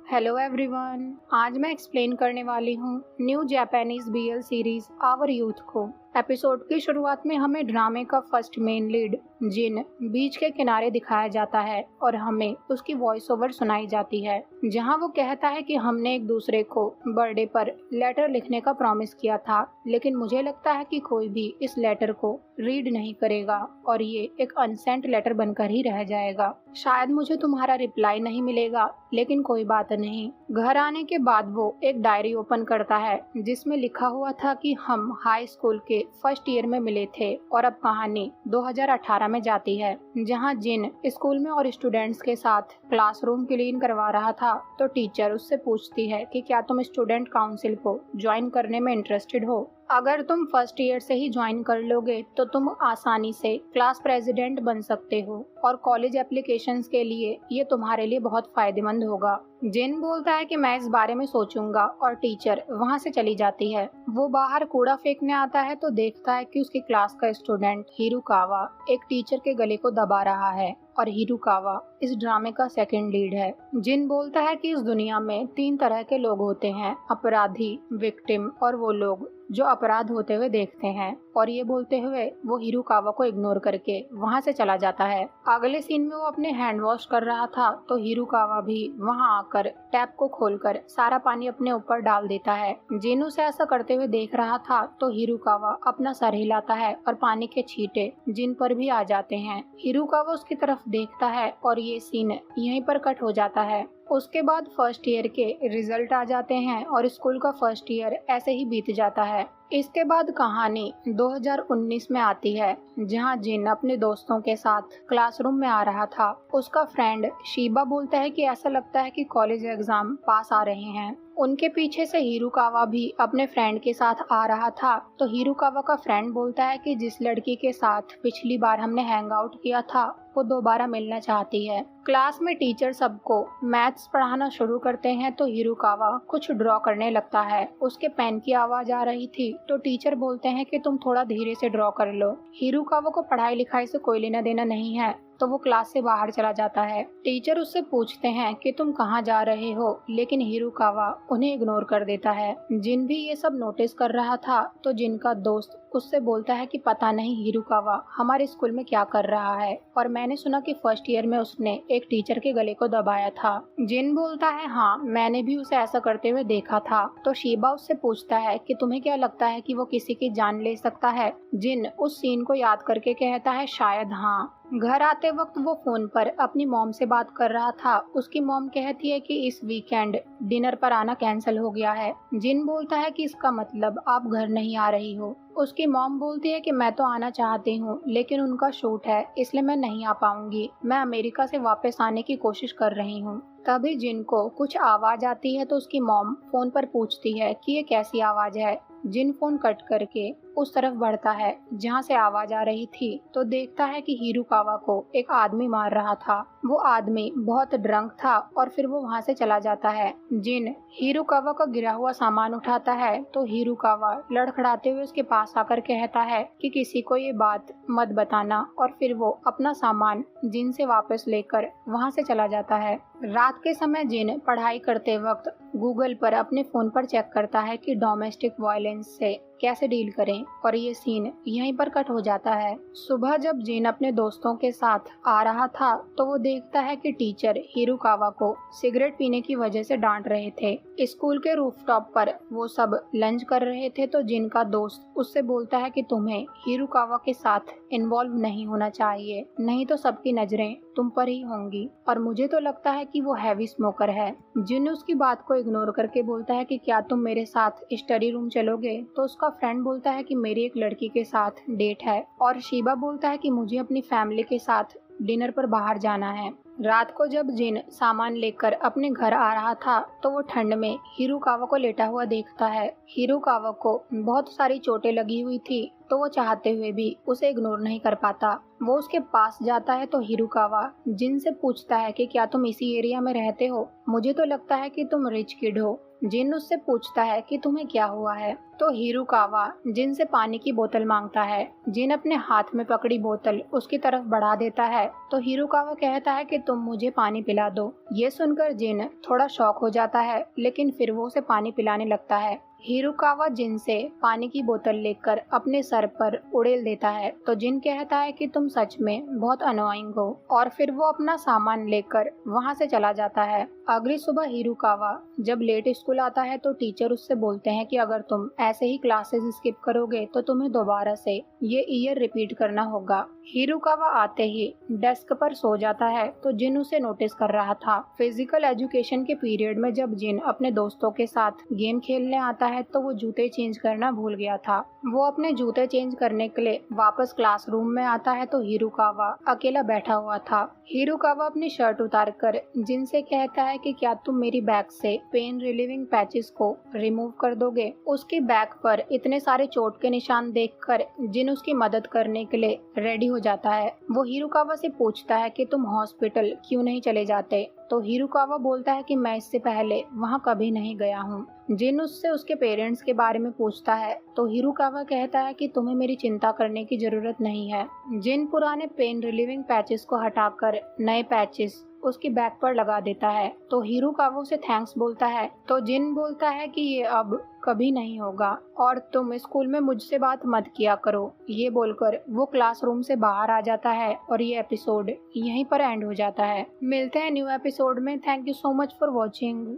Hello everyone. आज मैं explain करने वाली हूँ new Japanese BL series our youth को। एपिसोड की शुरुआत में हमें ड्रामे का first main lead Jin beach के किनारे दिखाया जाता है और हमें उसकी वॉइस ओवर सुनाई जाती है, जहाँ वो कहता है कि हमने एक दूसरे को बर्थडे पर लेटर लिखने का प्रॉमिस किया था, लेकिन मुझे लगता है कि कोई भी इस लेटर को रीड नहीं करेगा और ये एक अनसेंट लेटर बनकर ही रह जाएगा। शायद मुझे तुम्हारा रिप्लाई नहीं मिलेगा, लेकिन कोई बात नहीं। घर आने के बाद वो एक डायरी ओपन करता है जिसमें लिखा हुआ था कि हम हाई स्कूल के फर्स्ट ईयर में मिले थे और अब कहानी 2018 में जाती है, जहां जिन स्कूल में और स्टूडेंट्स के साथ क्लासरूम क्लीन करवा रहा था तो टीचर उससे पूछती है कि क्या तुम स्टूडेंट काउंसिल को ज्वाइन करने में इंटरेस्टेड हो। अगर तुम फर्स्ट ईयर से ही ज्वाइन कर लोगे तो तुम आसानी से क्लास प्रेसिडेंट बन सकते हो और कॉलेज एप्लीकेशंस के लिए ये तुम्हारे लिए बहुत फायदेमंद होगा। जिन बोलता है कि मैं इस बारे में सोचूंगा और टीचर वहाँ से चली जाती है। वो बाहर कूड़ा फेंकने आता है तो देखता है कि उसकी क्लास का स्टूडेंट हिरुकावा एक टीचर के गले को दबा रहा है और हिरुकावा इस ड्रामे का सेकंड लीड है। जिन बोलता है कि इस दुनिया में 3 तरह के लोग होते हैं, अपराधी, विक्टिम और वो लोग जो अपराध होते हुए देखते हैं। और ये बोलते हुए वो हिरुकावा को इग्नोर करके वहाँ से चला जाता है। अगले सीन में वो अपने हैंड वॉश कर रहा था तो हिरुकावा भी वहाँ आकर टैप को खोलकर सारा पानी अपने ऊपर डाल देता है। जिन उसे ऐसा करते हुए देख रहा था तो हिरुकावा अपना सर हिलाता है और पानी के छींटे जिन पर भी आ जाते हैं। हिरुकावा उसकी तरफ देखता है और ये सीन यहीं पर कट हो जाता है। उसके बाद फर्स्ट ईयर के रिजल्ट आ जाते हैं और स्कूल का फर्स्ट ईयर ऐसे ही बीत जाता है। इसके बाद कहानी 2019 में आती है, जहां जिन अपने दोस्तों के साथ क्लासरूम में आ रहा था। उसका फ्रेंड शिबा बोलता है कि ऐसा लगता है कि कॉलेज एग्जाम पास आ रहे हैं। उनके पीछे से हिरुकावा भी अपने फ्रेंड के साथ आ रहा था तो हिरुकावा का फ्रेंड बोलता है कि जिस लड़की के साथ पिछली बार हमने हैंग आउट किया था वो दोबारा मिलना चाहती है। क्लास में टीचर सबको मैथ्स पढ़ाना शुरू करते हैं तो हिरुकावा कुछ ड्रॉ करने लगता है। उसके पेन की आवाज आ रही थी तो टीचर बोलते हैं कि तुम थोड़ा धीरे से ड्रॉ कर लो। हिरुकावा को पढ़ाई लिखाई से कोई लेना देना नहीं है तो वो क्लास से बाहर चला जाता है। टीचर उससे पूछते हैं कि तुम कहाँ जा रहे हो, लेकिन हिरुकावा उन्हें इग्नोर कर देता है। जिन भी ये सब नोटिस कर रहा था तो जिनका दोस्त उससे बोलता है कि पता नहीं हिरुकावा हमारे स्कूल में क्या कर रहा है और मैंने सुना कि फर्स्ट ईयर में उसने एक टीचर के गले को दबाया था। जिन बोलता है हाँ, मैंने भी उसे ऐसा करते हुए देखा था। तो शिबा उससे पूछता है कि तुम्हें क्या लगता है कि वो किसी की जान ले सकता है। जिन उस सीन को याद करके कहता है शायद हाँ। घर आते वक्त वो फोन पर अपनी मॉम से बात कर रहा था। उसकी मॉम कहती है कि इस वीकेंड डिनर पर आना कैंसिल हो गया है। जिन बोलता है कि इसका मतलब आप घर नहीं आ रही हो। उसकी मॉम बोलती है कि मैं तो आना चाहती हूँ, लेकिन उनका शूट है इसलिए मैं नहीं आ पाऊंगी। मैं अमेरिका से वापस आने की कोशिश कर रही हूँ। तभी जिन को कुछ आवाज आती है तो उसकी मॉम फोन पर पूछती है कि ये कैसी आवाज है। जिन फोन कट करके उस तरफ बढ़ता है जहाँ से आवाज आ रही थी तो देखता है कि हिरुकावा को एक आदमी मार रहा था। वो आदमी बहुत ड्रंक था और फिर वो वहाँ से चला जाता है। जिन हिरुकावा का गिरा हुआ सामान उठाता है तो हिरुकावा लड़खड़ाते हुए उसके पास आकर कहता है कि किसी को ये बात मत बताना और फिर वो अपना सामान जिन से वापस लेकर वहाँ से चला जाता है। रात के समय जिन पढ़ाई करते वक्त गूगल पर अपने फोन पर चेक करता है कि डोमेस्टिक वायलेंस से कैसे डील करें और ये सीन यहीं पर कट हो जाता है। सुबह जब जिन अपने दोस्तों के साथ आ रहा था तो वो देखता है कि टीचर हिरुकावा को सिगरेट पीने की वजह से डांट रहे थे। स्कूल के रूफटॉप पर वो सब लंच कर रहे थे तो जिन का दोस्त उससे बोलता है कि तुम्हें हिरुकावा के साथ इन्वॉल्व नहीं होना चाहिए, नहीं तो सबकी नजरें तुम पर ही होंगी और मुझे तो लगता है कि वो हैवी स्मोकर है। जिन उसकी बात को इग्नोर करके बोलता है कि क्या तुम मेरे साथ स्टडी रूम चलोगे। तो उसका फ्रेंड बोलता है कि मेरी एक लड़की के साथ डेट है और शिबा बोलता है कि मुझे अपनी फैमिली के साथ डिनर पर बाहर जाना है। रात को जब जिन सामान लेकर अपने घर आ रहा था तो वो ठंड में हिरुकावा को लेटा हुआ देखता है। हिरुकावा को बहुत सारी चोटें लगी हुई थी तो वो चाहते हुए भी उसे इग्नोर नहीं कर पाता वो उसके पास जाता है तो हिरुकावा जिन से पूछता है कि क्या तुम इसी एरिया में रहते हो, मुझे तो लगता है कि तुम रिच किड हो। जिन उससे पूछता है कि तुम्हें क्या हुआ है, तो हिरुकावा जिन से पानी की बोतल मांगता है। जिन अपने हाथ में पकड़ी बोतल उसकी तरफ बढ़ा देता है तो हिरुकावा कहता है कि तुम मुझे पानी पिला दो। ये सुनकर जिन थोड़ा शॉक हो जाता है, लेकिन फिर वो उसे पानी पिलाने लगता है। हिरुकावा जिन से पानी की बोतल लेकर अपने सर पर उड़ेल देता है तो जिन कहता है कि तुम सच में बहुत अनोइंग हो, और फिर वो अपना सामान लेकर वहाँ से चला जाता है। अगली सुबह हिरुकावा जब लेट स्कूल आता है तो टीचर उससे बोलते हैं कि अगर तुम ऐसे ही क्लासेस स्किप करोगे तो तुम्हें दोबारा से ये ईयर रिपीट करना होगा। हिरुकावा आते ही डेस्क पर सो जाता है तो जिन उसे नोटिस कर रहा था। फिजिकल एजुकेशन के पीरियड में जब जिन अपने दोस्तों के साथ गेम खेलने आता है तो वो जूते चेंज करना भूल गया था। वो अपने जूते चेंज करने के लिए वापस क्लासरूम में आता है तो हिरुकावा अकेला बैठा हुआ था। हिरुकावा अपनी शर्ट उतारकर जिन से कहता है कि क्या तुम मेरी बैग से पेन रिलीविंग पैचेस को रिमूव कर दोगे। उसकी बैग पर इतने सारे चोट के निशान देखकर जिन उसकी मदद करने के लिए रेडी हो जाता है। वो हिरुकावा से पूछता है कि तुम हॉस्पिटल क्यों नहीं चले जाते, तो हिरुकावा बोलता है कि मैं इससे पहले वहाँ कभी नहीं गया हूँ। जिन उससे उसके पेरेंट्स के बारे में पूछता है तो हिरुकावा कहता है कि तुम्हें मेरी चिंता करने की जरूरत नहीं है। जिन पुराने पेन रिलीविंग पैचेस को हटाकर नए पैचेस उसकी बैग पर लगा देता है तो हिरुकावा उसे थैंक्स बोलता है। तो जिन बोलता है कि ये अब कभी नहीं होगा और तुम स्कूल में मुझसे बात मत किया करो। ये बोलकर वो क्लासरूम से बाहर आ जाता है और ये एपिसोड यहीं पर एंड हो जाता है। मिलते हैं न्यू एपिसोड में। Thank you so much for watching.